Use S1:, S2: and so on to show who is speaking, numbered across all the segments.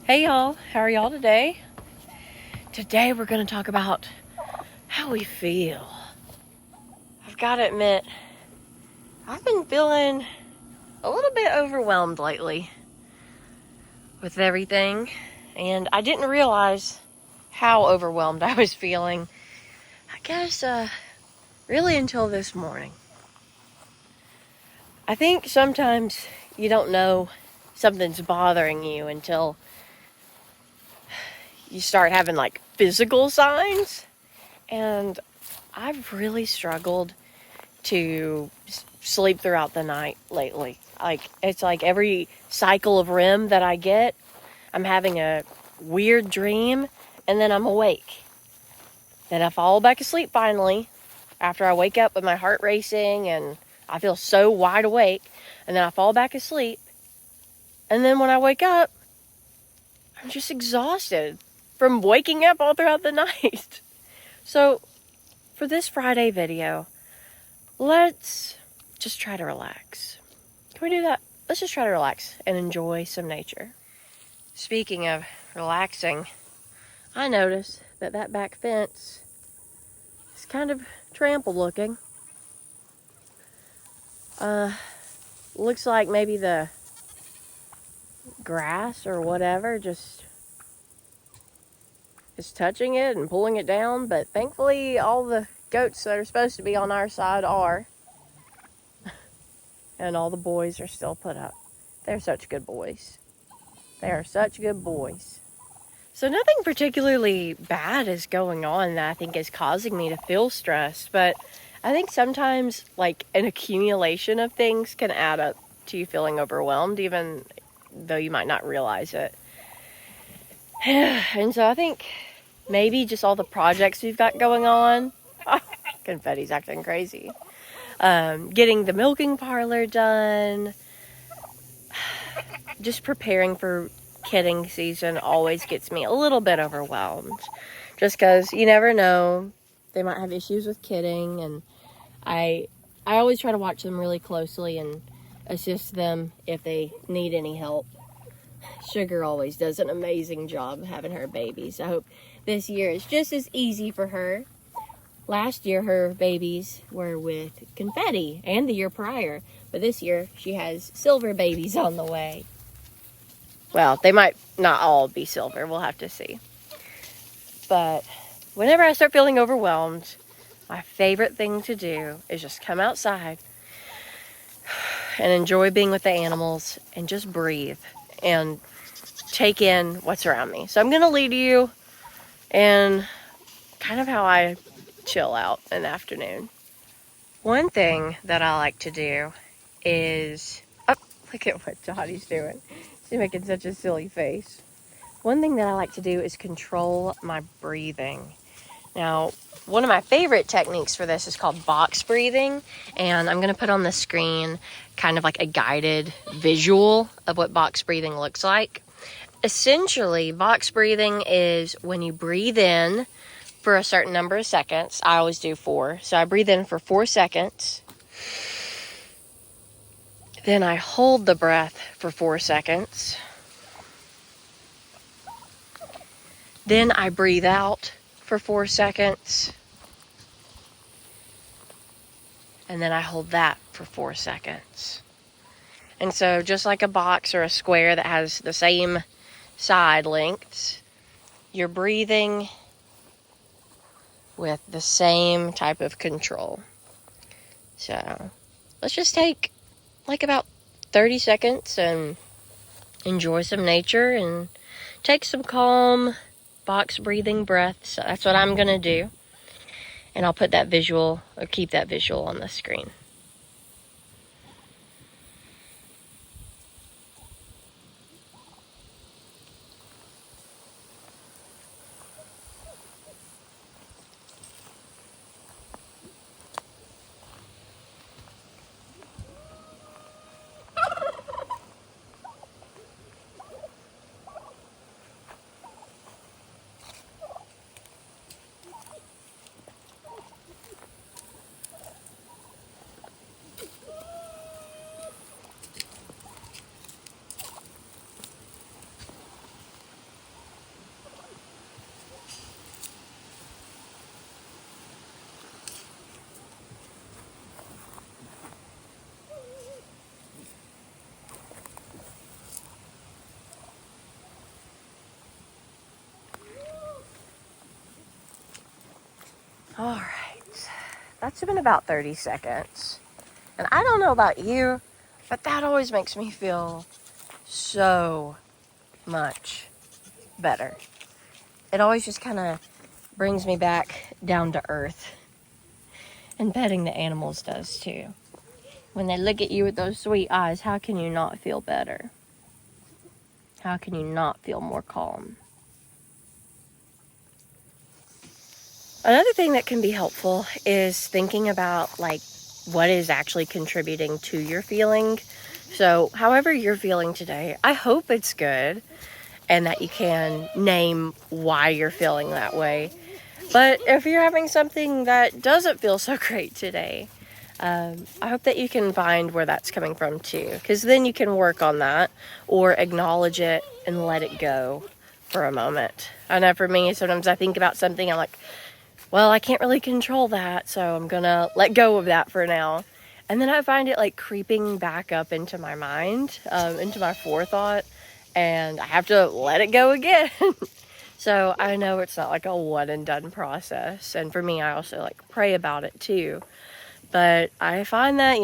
S1: Hey y'all, how are y'all today? Today we're going to talk about how we feel. I've got to admit, I've been feeling a little bit overwhelmed lately with everything, and I didn't realize how overwhelmed I was feeling, I guess, really until this morning. I think sometimes you don't know something's bothering you until you start having like physical signs, and I've really struggled to sleep throughout the night lately. It's like every cycle of REM that I get, I'm having a weird dream and then I'm awake. Then I fall back asleep finally after I wake up with my heart racing and I feel so wide awake, and then I fall back asleep. And then when I wake up, I'm just exhausted from waking up all throughout the night. So for this Friday video, let's just try to relax. Can we do that? Let's just try to relax and enjoy some nature. Speaking of relaxing, I noticed that back fence is kind of trampled looking. Looks like maybe the grass or whatever just is touching it and pulling it down, but thankfully all the goats that are supposed to be on our side are. And all the boys are still put up. They're such good boys. They are such good boys. So nothing particularly bad is going on that I think is causing me to feel stressed, but I think sometimes like an accumulation of things can add up to you feeling overwhelmed, even though you might not realize it. And so I think maybe just all the projects we've got going on. Oh, confetti's acting crazy. Getting the milking parlor done. Just preparing for kidding season always gets me a little bit overwhelmed. Just because you never know. They might have issues with kidding, and I always try to watch them really closely and assist them if they need any help. Sugar always does an amazing job having her babies. I hope this year is just as easy for her. Last year her babies were with Confetti, and the year prior, but this year she has silver babies on the way. Well, they might not all be silver. We'll have to see. But whenever I start feeling overwhelmed, my favorite thing to do is just come outside and enjoy being with the animals and just breathe and take in what's around me. So I'm going to lead you in kind of how I chill out in the afternoon. One thing that I like to do is... Oh, look at what Dottie's doing. She's making such a silly face. One thing that I like to do is control my breathing. Now, one of my favorite techniques for this is called box breathing, and I'm going to put on the screen kind of like a guided visual of what box breathing looks like. Essentially, box breathing is when you breathe in for a certain number of seconds. I always do 4. So I breathe in for 4 seconds. Then I hold the breath for 4 seconds. Then I breathe out for 4 seconds. And then I hold that for 4 seconds. And so just like a box or a square that has the same side lengths, you're breathing with the same type of control. So let's just take like about 30 seconds and enjoy some nature and take some calm box breathing breaths. So that's what I'm going to do. And I'll put that visual, or keep that visual on the screen. All right. That's been about 30 seconds. And I don't know about you, but that always makes me feel so much better. It always just kind of brings me back down to earth. And petting the animals does too. When they look at you with those sweet eyes, how can you not feel better? How can you not feel more calm? Another thing that can be helpful is thinking about like what is actually contributing to your feeling. So however you're feeling today, I hope it's good and that you can name why you're feeling that way. But if you're having something that doesn't feel so great today, I hope that you can find where that's coming from too, because then you can work on that or acknowledge it and let it go for a moment. I know for me, sometimes I think about something, I'm like, well, I can't really control that, so I'm gonna let go of that for now. And then I find it like creeping back up into my mind, into my forethought, and I have to let it go again. So I know it's not like a one and done process. And for me, I also like pray about it too. But I find that,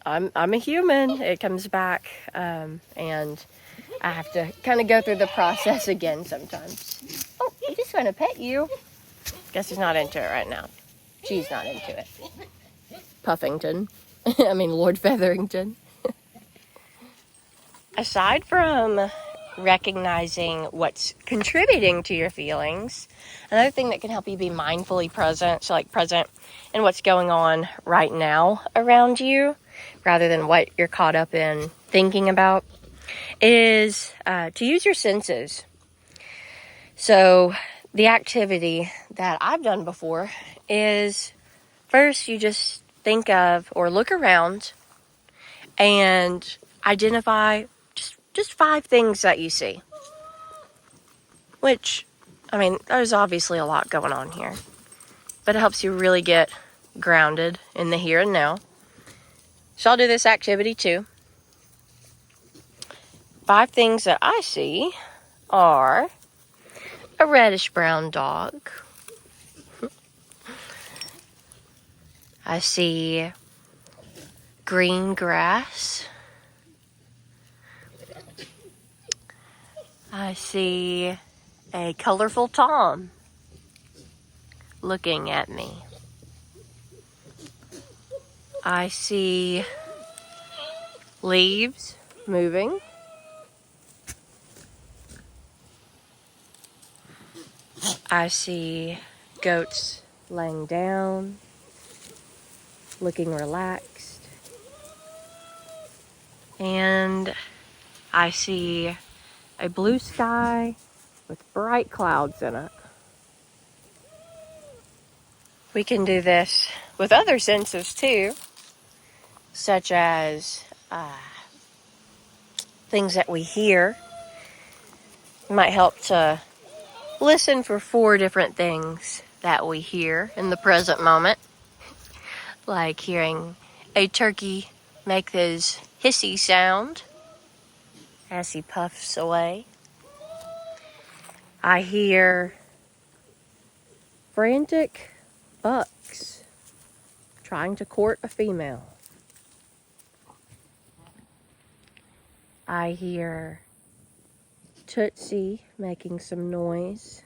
S1: I'm a human. It comes back, and I have to kind of go through the process again sometimes. Oh, I just want to pet you. Guess he's not into it right now. She's not into it. Puffington. I mean, Lord Featherington. Aside from recognizing what's contributing to your feelings, another thing that can help you be mindfully present, so like present in what's going on right now around you, rather than what you're caught up in thinking about, is to use your senses. So the activity that I've done before is first you just think of or look around and identify just 5 things that you see. Which, I mean, there's obviously a lot going on here. But it helps you really get grounded in the here and now. So I'll do this activity too. 5 things that I see are a reddish brown dog. I see green grass. I see a colorful Tom looking at me. I see leaves moving. I see goats laying down, looking relaxed. And I see a blue sky with bright clouds in it. We can do this with other senses too, such as things that we hear. It might help to listen for 4 different things that we hear in the present moment, like hearing a turkey make his hissy sound as he puffs away. I hear frantic bucks trying to court a female. I hear Tootsie making some noise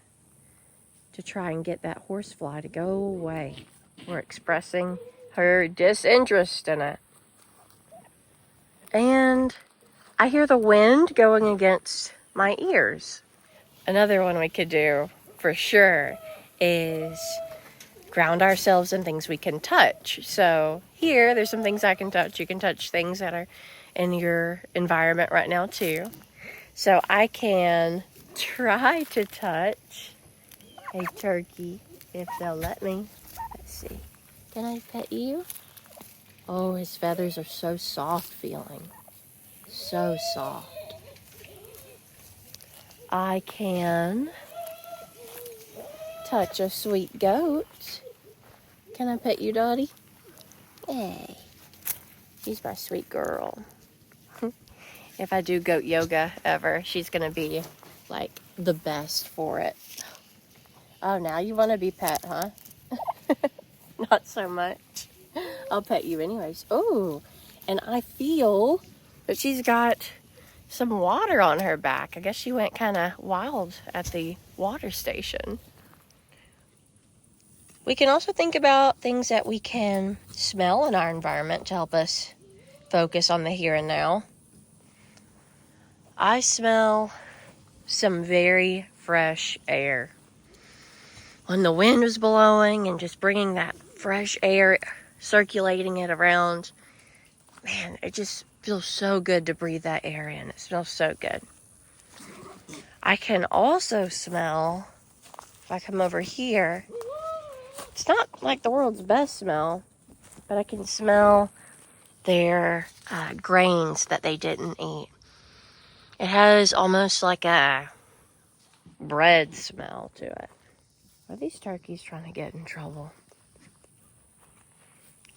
S1: to try and get that horsefly to go away, or expressing her disinterest in it. And I hear the wind going against my ears. Another one we could do for sure is ground ourselves in things we can touch. So here, there's some things I can touch. You can touch things that are in your environment right now too. So I can try to touch a turkey if they'll let me. Let's see. Can I pet you? Oh, his feathers are so soft feeling. So soft. I can touch a sweet goat. Can I pet you, Dottie? Hey, she's my sweet girl. If I do goat yoga ever, she's gonna be like the best for it. Oh, now you want to be pet, huh? Not so much. I'll pet you anyways. Oh, and I feel that she's got some water on her back. I guess she went kind of wild at the water station. We can also think about things that we can smell in our environment to help us focus on the here and now. I smell some very fresh air. When the wind was blowing and just bringing that fresh air, circulating it around, man, it just feels so good to breathe that air in. It smells so good. I can also smell, if I come over here, it's not like the world's best smell, but I can smell their grains that they didn't eat. It has almost like a bread smell to it. Are these turkeys trying to get in trouble?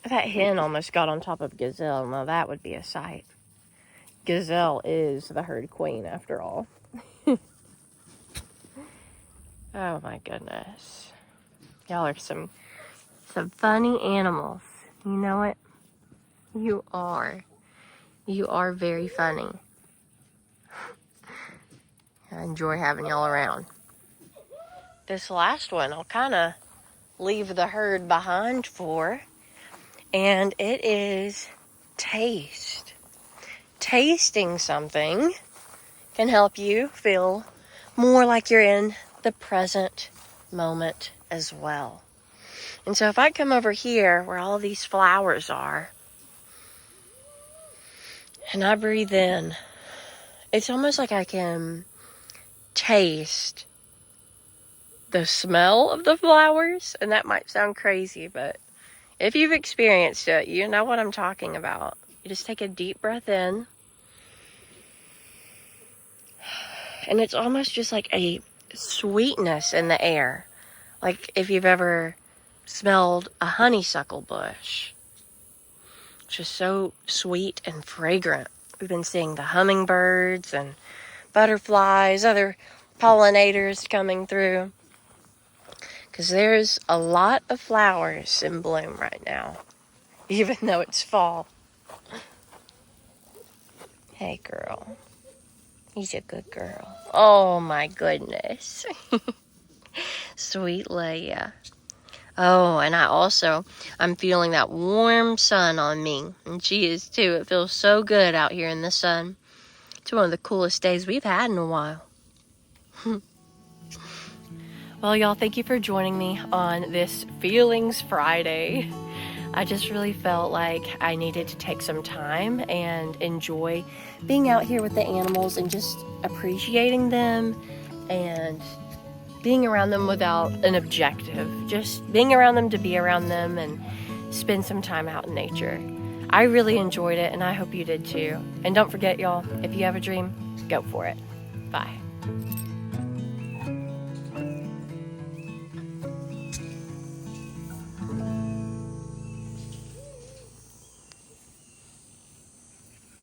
S1: That hen almost got on top of Gazelle. Now that would be a sight. Gazelle is the herd queen after all. Oh my goodness. Y'all are some funny animals. You know it? You are. You are very funny. I enjoy having y'all around. This last one I'll kind of leave the herd behind for. And it is taste. Tasting something can help you feel more like you're in the present moment as well. And so if I come over here where all these flowers are, and I breathe in, it's almost like I can taste the smell of the flowers. And that might sound crazy, but if you've experienced it, you know what I'm talking about. You just take a deep breath in. And it's almost just like a sweetness in the air. Like if you've ever smelled a honeysuckle bush. It's just so sweet and fragrant. We've been seeing the hummingbirds and butterflies, other pollinators coming through. Because there's a lot of flowers in bloom right now, even though it's fall. Hey, girl. He's a good girl. Oh, my goodness. Sweet Leia. Oh, and I'm feeling that warm sun on me. And she is too. It feels so good out here in the sun. It's one of the coolest days we've had in a while. Well, y'all, thank you for joining me on this Feelings Friday. I just really felt like I needed to take some time and enjoy being out here with the animals and just appreciating them and being around them without an objective. Just being around them to be around them and spend some time out in nature. I really enjoyed it, and I hope you did too. And don't forget, y'all, if you have a dream, go for it. Bye.